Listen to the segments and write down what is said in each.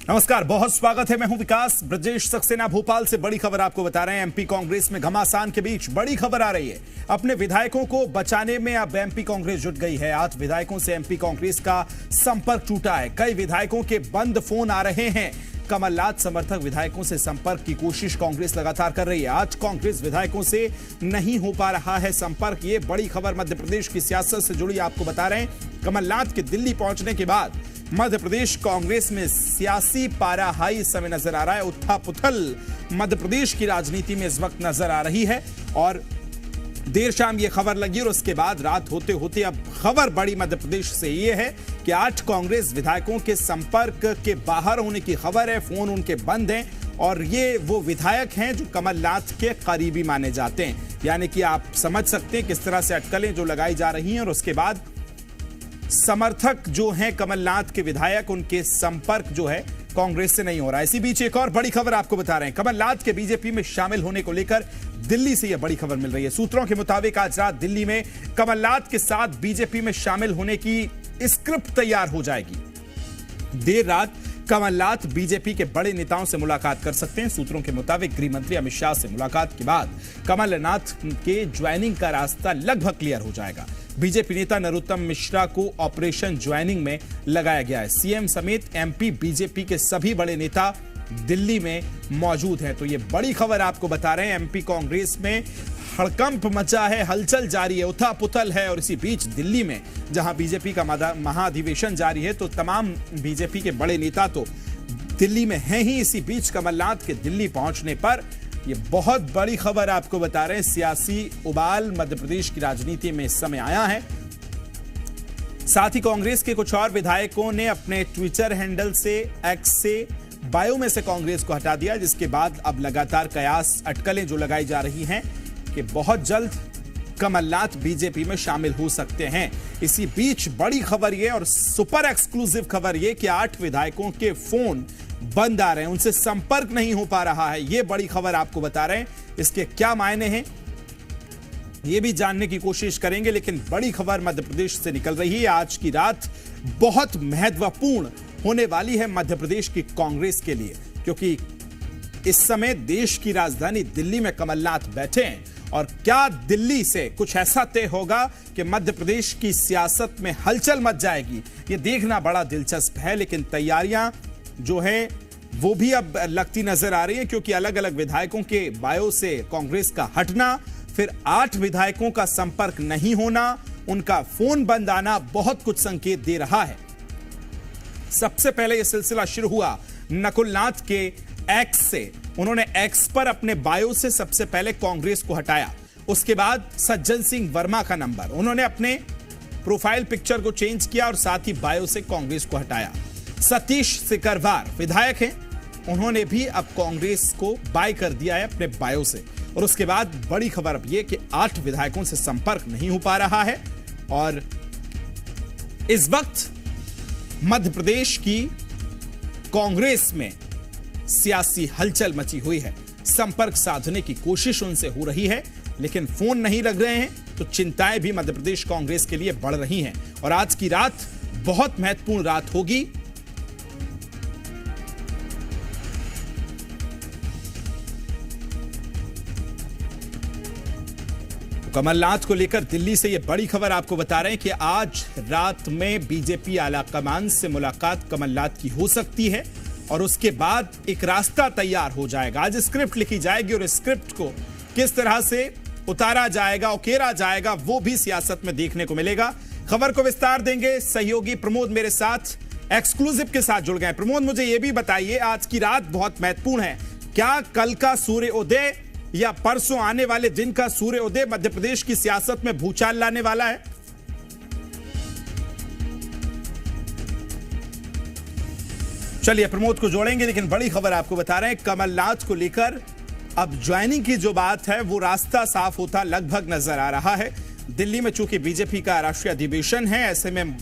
नमस्कार, बहुत स्वागत है। मैं हूं विकास। ब्रजेश सक्सेना भोपाल से बड़ी खबर आपको बता रहे हैं। एमपी कांग्रेस में घमासान के बीच बड़ी खबर आ रही है। अपने विधायकों को बचाने में अब एमपी कांग्रेस जुट गई है। 8 विधायकों से एमपी कांग्रेस का संपर्क टूटा है। कई विधायकों के बंद फोन आ रहे हैं। कमलनाथ समर्थक विधायकों से संपर्क की कोशिश कांग्रेस लगातार कर रही है। आज कांग्रेस विधायकों से नहीं हो पा रहा है संपर्क। ये बड़ी खबर मध्य प्रदेश की सियासत से जुड़ी आपको बता रहे हैं। कमलनाथ के दिल्ली पहुंचने के बाद मध्य प्रदेश कांग्रेस में सियासी पारा हाई इस समय नजर आ रहा है। उथल-पुथल मध्य प्रदेश की राजनीति में इस वक्त नजर आ रही है और देर शाम ये खबर लगी और उसके बाद रात होते होते अब खबर बड़ी मध्य प्रदेश से ये है कि 8 कांग्रेस विधायकों के संपर्क के बाहर होने की खबर है। फोन उनके बंद हैं और ये वो विधायक हैं जो कमलनाथ के करीबी माने जाते हैं। यानी कि आप समझ सकते हैं किस तरह से अटकलें जो लगाई जा रही हैं और उसके बाद समर्थक जो हैं कमलनाथ के विधायक, उनके संपर्क जो है कांग्रेस से नहीं हो रहा है। इसी बीच एक और बड़ी खबर आपको बता रहे हैं। कमलनाथ के बीजेपी में शामिल होने को लेकर दिल्ली से यह बड़ी खबर मिल रही है। सूत्रों के मुताबिक आज रात दिल्ली में कमलनाथ के साथ बीजेपी में शामिल होने की स्क्रिप्ट तैयार हो जाएगी। देर रात कमलनाथ बीजेपी के बड़े नेताओं से मुलाकात कर सकते हैं। सूत्रों के मुताबिक गृह मंत्री अमित शाह से मुलाकात के बाद कमलनाथ के ज्वाइनिंग का रास्ता लगभग क्लियर हो जाएगा। बीजेपी नेता नरोत्तम मिश्रा को ऑपरेशन ज्वाइनिंग में लगाया गया है। सीएम समेत एमपी बीजेपी के सभी बड़े नेता दिल्ली में मौजूद हैं। तो ये बड़ी खबर आपको बता रहे हैं। एमपी कांग्रेस में हड़कंप मचा है, हलचल जारी है, उथल-पुथल है और इसी बीच दिल्ली में जहां बीजेपी का महाधिवेशन जारी है तो तमाम बीजेपी के बड़े नेता तो दिल्ली में हैं ही। इसी बीच कमलनाथ के दिल्ली पहुंचने पर ये बहुत बड़ी खबर आपको बता रहे हैं। सियासी उबाल मध्य प्रदेश की राजनीति में इस समय आया है। साथ ही कांग्रेस के कुछ और विधायकों ने अपने ट्विटर हैंडल से, एक्स से, बायो में से कांग्रेस को हटा दिया, जिसके बाद अब लगातार कयास अटकलें जो लगाई जा रही हैं कि बहुत जल्द कमलनाथ बीजेपी में शामिल हो सकते हैं। इसी बीच बड़ी खबर यह और सुपर एक्सक्लूसिव खबर यह कि 8 विधायकों के फोन बंद आ रहे हैं, उनसे संपर्क नहीं हो पा रहा है। यह बड़ी खबर आपको बता रहे हैं। इसके क्या मायने हैं यह भी जानने की कोशिश करेंगे, लेकिन बड़ी खबर मध्य प्रदेश से निकल रही है। आज की रात बहुत महत्वपूर्ण होने वाली है मध्य प्रदेश की कांग्रेस के लिए, क्योंकि इस समय देश की राजधानी दिल्ली में कमलनाथ बैठे हैं और क्या दिल्ली से कुछ ऐसा तय होगा कि मध्य प्रदेश की सियासत में हलचल मच जाएगी, यह देखना बड़ा दिलचस्प है। लेकिन तैयारियां जो है वो भी अब लगती नजर आ रही है, क्योंकि अलग अलग विधायकों के बायो से कांग्रेस का हटना, फिर 8 विधायकों का संपर्क नहीं होना, उनका फोन बंद आना बहुत कुछ संकेत दे रहा है। सबसे पहले यह सिलसिला शुरू हुआ नकुलनाथ के एक्स से। उन्होंने एक्स पर अपने बायो से सबसे पहले कांग्रेस को हटाया। उसके बाद सज्जन सिंह वर्मा का नंबर, उन्होंने अपने प्रोफाइल पिक्चर को चेंज किया और साथ ही बायो से कांग्रेस को हटाया। सतीश सिकरवार विधायक हैं, उन्होंने भी अब कांग्रेस को बाय कर दिया है अपने बायो से। और उसके बाद बड़ी खबर अब यह कि 8 विधायकों से संपर्क नहीं हो पा रहा है और इस वक्त मध्य प्रदेश की कांग्रेस में सियासी हलचल मची हुई है। संपर्क साधने की कोशिश उनसे हो रही है, लेकिन फोन नहीं लग रहे हैं, तो चिंताएं भी मध्य प्रदेश कांग्रेस के लिए बढ़ रही हैं। और आज की रात बहुत महत्वपूर्ण रात होगी। कमलनाथ को लेकर दिल्ली से यह बड़ी खबर आपको बता रहे हैं कि आज रात में बीजेपी आलाकमान से मुलाकात कमलनाथ की हो सकती है और उसके बाद एक रास्ता तैयार हो जाएगा। आज स्क्रिप्ट लिखी जाएगी और स्क्रिप्ट को किस तरह से उतारा जाएगा, उकेरा जाएगा, वो भी सियासत में देखने को मिलेगा। खबर को विस्तार देंगे सहयोगी प्रमोद मेरे साथ एक्सक्लूसिव के साथ जुड़ गए। प्रमोद, मुझे यह भी बताइए, आज की रात बहुत महत्वपूर्ण है। क्या कल का सूर्योदय या परसों आने वाले दिन का सूर्योदय मध्य प्रदेश की सियासत में भूचाल लाने वाला है? चलिए प्रमोद को जोड़ेंगे, लेकिन बड़ी खबर आपको बता रहे हैं कमलनाथ को लेकर अब ज्वाइनिंग की जो बात है वो रास्ता साफ होता लगभग नजर आ रहा है। दिल्ली में चूंकि बीजेपी का राष्ट्रीय अधिवेशन है, ऐसे में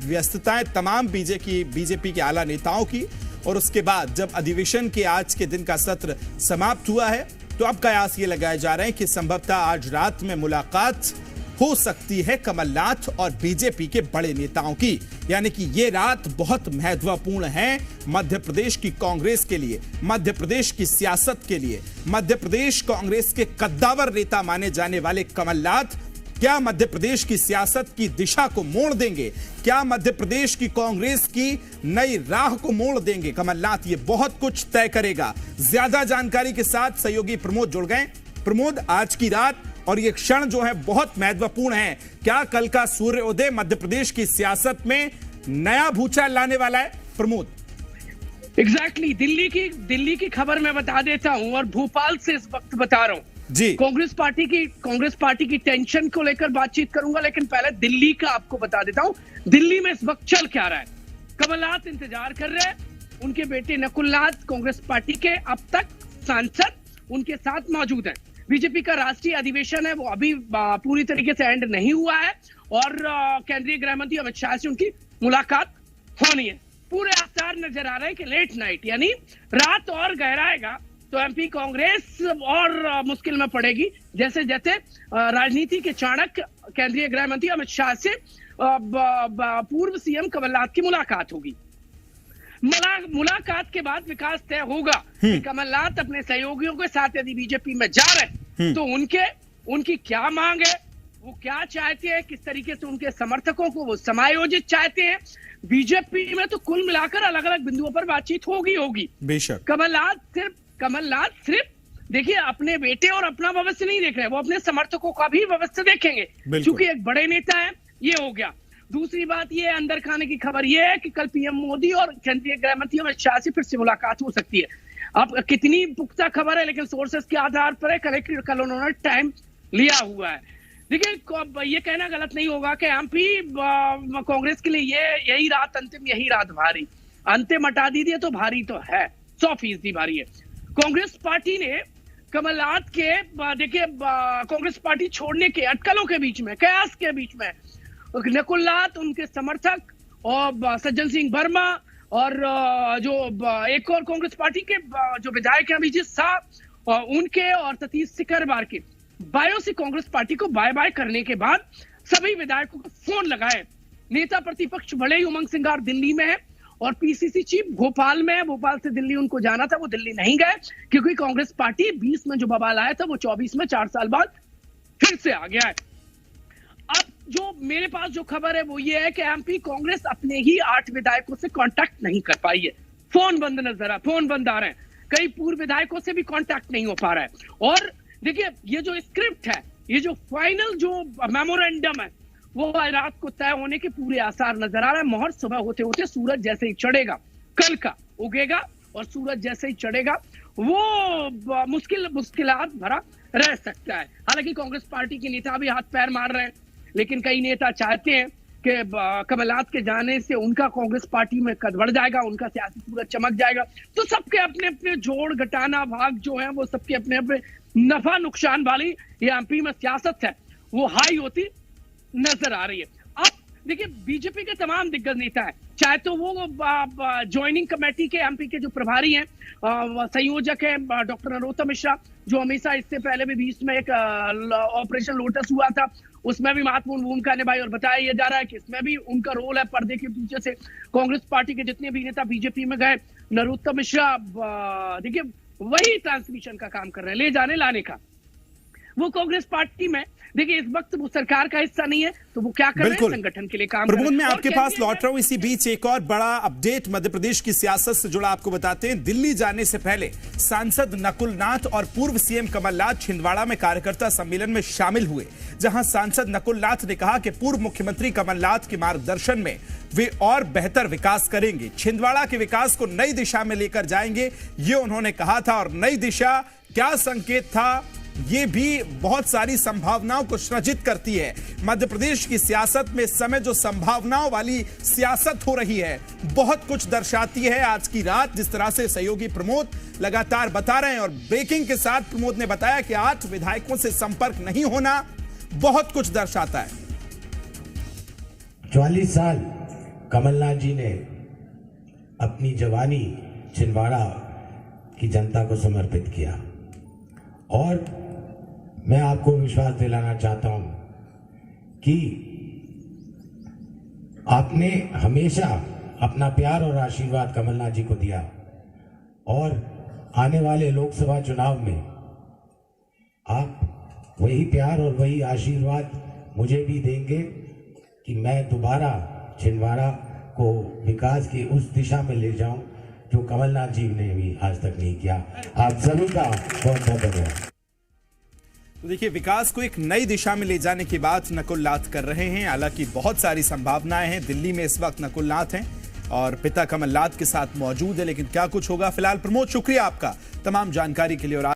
व्यस्तताएं तमाम बीजेपी के आला नेताओं की। और उसके बाद जब अधिवेशन के आज के दिन का सत्र समाप्त हुआ है तो अब कयास ये लगाए जा रहे हैं कि संभवतः आज रात में मुलाकात हो सकती है कमलनाथ और बीजेपी के बड़े नेताओं की। यानी कि ये रात बहुत महत्वपूर्ण है मध्य प्रदेश की कांग्रेस के लिए, मध्य प्रदेश की सियासत के लिए। मध्य प्रदेश कांग्रेस के कद्दावर नेता माने जाने वाले कमलनाथ क्या मध्य प्रदेश की सियासत की दिशा को मोड़ देंगे? क्या मध्य प्रदेश की कांग्रेस की नई राह को मोड़ देंगे कमलनाथ? ये बहुत कुछ तय करेगा। ज्यादा जानकारी के साथ सहयोगी प्रमोद जुड़ गए। प्रमोद, आज की रात और ये क्षण जो है बहुत महत्वपूर्ण है। क्या कल का सूर्योदय मध्य प्रदेश की सियासत में नया भूचाल लाने वाला है? प्रमोद। एग्जैक्टली दिल्ली की खबर मैं बता देता हूं और भोपाल से इस वक्त बता रहा हूं जी। कांग्रेस पार्टी की टेंशन को लेकर बातचीत करूंगा, लेकिन पहले दिल्ली का आपको बता देता हूं। दिल्ली में इस वक्त चल क्या रहा है? कमलनाथ इंतजार कर रहे हैं। उनके बेटे नकुलनाथ कांग्रेस पार्टी के अब तक सांसद उनके साथ मौजूद हैं। बीजेपी का राष्ट्रीय अधिवेशन है, वो अभी पूरी तरीके से एंड नहीं हुआ है और केंद्रीय गृह मंत्री अमित शाह से उनकी मुलाकात होनी है। पूरे आसार नजर आ रहे हैं कि लेट नाइट यानी रात और गहराएगा तो एमपी कांग्रेस और मुश्किल में पड़ेगी। जैसे जैसे राजनीति के चाणक्य केंद्रीय गृह मंत्री अमित शाह से पूर्व सीएम कमलनाथ की मुलाकात होगी। मुलाकात के बाद विकास तय होगा कि कमलनाथ अपने सहयोगियों के साथ यदि बीजेपी में जा रहे हैं तो उनकी क्या मांग है, वो क्या चाहते हैं, किस तरीके से उनके समर्थकों को वो समायोजित चाहते हैं। बीजेपी में तो कुल मिलाकर अलग अलग बिंदुओं पर बातचीत होगी। बेशक कमलनाथ सिर्फ देखिए अपने बेटे और अपना भविष्य नहीं देख रहे, वो अपने समर्थकों का भी भविष्य देखेंगे, क्योंकि एक बड़े नेता है। ये हो गया। दूसरी बात ये अंदर खाने की खबर ये है कि कल पीएम मोदी और केंद्रीय गृह मंत्री अमित शाह से फिर से मुलाकात हो सकती है। अब कितनी पुख्ता खबर है, लेकिन सोर्सेस के आधार पर है, कल उन्होंने टाइम लिया हुआ है। देखिए ये कहना गलत नहीं होगा कि एमपी कांग्रेस के लिए यही रात अंतिम, यही रात भारी। अंतिम हटा दीजिए तो भारी तो है, 100% भारी है। कांग्रेस पार्टी ने कमलनाथ के देखिए कांग्रेस पार्टी छोड़ने के अटकलों के बीच में, कयास के बीच में नकुलनाथ, उनके समर्थक और सज्जन सिंह वर्मा और जो एक और कांग्रेस पार्टी के जो विधायक हैं अभिजीत शाह उनके और सतीश सिकरवार के बायो से कांग्रेस पार्टी को बाय बाय करने के बाद सभी विधायकों को फोन लगाए। नेता प्रतिपक्ष भले ही उमंग सिंगार दिल्ली में है और पीसीसी चीफ भोपाल में है। भोपाल से दिल्ली उनको जाना था, वो दिल्ली नहीं गए क्योंकि कांग्रेस पार्टी 20 में जो बवाल आया था वो 24 में 4 साल बाद फिर से आ गया है। अब जो मेरे पास जो खबर है वो ये है कि एमपी कांग्रेस अपने ही 8 विधायकों से कांटेक्ट नहीं कर पाई है। फोन बंद आ रहे हैं, कई पूर्व विधायकों से भी कांटेक्ट नहीं हो पा रहा है। और देखिए ये जो स्क्रिप्ट है, ये जो फाइनल जो मेमोरेंडम है, वो रात को तय होने के पूरे आसार नजर आ रहा है। मोहर सुबह होते होते सूरज जैसे ही चढ़ेगा, कल का उगेगा और सूरज जैसे ही चढ़ेगा वो मुश्किलात भरा रह सकता है। हालांकि कांग्रेस पार्टी के नेता भी हाथ पैर मार रहे हैं, लेकिन कई नेता चाहते हैं कि कमलनाथ के जाने से उनका कांग्रेस पार्टी में कद बढ़ जाएगा, उनका सियासी सूरज चमक जाएगा। तो सबके अपने अपने जोड़ घटाना भाग जो है वो सबके अपने अपने नफा नुकसान वाली ये एमपी में सियासत है वो हाई होती नजर आ रही है। अब देखिए बीजेपी के तमाम दिग्गज नेता है, चाहे तो वो ज्वाइनिंग कमेटी के एमपी के जो प्रभारी हैं, संयोजक हैं डॉक्टर नरोत्तम मिश्रा, जो हमेशा इससे पहले भी 20 में एक ऑपरेशन लोटस हुआ था, उसमें भी महत्वपूर्ण भूमिका निभाई और बताया जा रहा है कि इसमें भी उनका रोल है। पर्दे के पीछे से कांग्रेस पार्टी के जितने भी नेता बीजेपी में गए, नरोत्तम मिश्रा देखिए वही ट्रांसमिशन का काम कर रहे हैं, ले जाने लाने का। वो कांग्रेस पार्टी में देखिए इस वक्त वो सरकार का हिस्सा नहीं है, तो वो क्या कर रहे हैं, संगठन के लिए काम कर रहे हैं। प्रमोद, मैं आपके पास लौट रहा हूं। इसी बीच एक और बड़ा अपडेट मध्य प्रदेश की सियासत से जुड़ा आपको बताते हैं। दिल्ली जाने से पहले सांसद नकुलनाथ और पूर्व सीएम कमलनाथ छिंदवाड़ा में कार्यकर्ता सम्मेलन में शामिल हुए, जहां सांसद नकुलनाथ ने कहा कि पूर्व मुख्यमंत्री कमलनाथ के मार्गदर्शन में वे और बेहतर विकास करेंगे, छिंदवाड़ा के विकास को नई दिशा में लेकर जाएंगे, ये उन्होंने कहा था। और नई दिशा क्या संकेत था, ये भी बहुत सारी संभावनाओं को सृजित करती है। मध्य प्रदेश की सियासत में इस समय जो संभावनाओं वाली सियासत हो रही है, बहुत कुछ दर्शाती है आज की रात, जिस तरह से सहयोगी प्रमोद लगातार बता रहे हैं। और ब्रेकिंग के साथ प्रमोद ने बताया कि 8 विधायकों से संपर्क नहीं होना बहुत कुछ दर्शाता है। 44 साल कमलनाथ जी ने अपनी जवानी छिंदवाड़ा की जनता को समर्पित किया और मैं आपको विश्वास दिलाना चाहता हूं कि आपने हमेशा अपना प्यार और आशीर्वाद कमलनाथ जी को दिया और आने वाले लोकसभा चुनाव में आप वही प्यार और वही आशीर्वाद मुझे भी देंगे कि मैं दोबारा छिंदवाड़ा को विकास की उस दिशा में ले जाऊं जो कमलनाथ जी ने भी आज तक नहीं किया। आप सभी का बहुत बहुत धन्यवाद। तो देखिए, विकास को एक नई दिशा में ले जाने की बात नकुल नाथ कर रहे हैं। हालांकि बहुत सारी संभावनाएं हैं। दिल्ली में इस वक्त नकुल नाथ हैं और पिता कमलनाथ के साथ मौजूद है, लेकिन क्या कुछ होगा। फिलहाल प्रमोद, शुक्रिया आपका तमाम जानकारी के लिए। और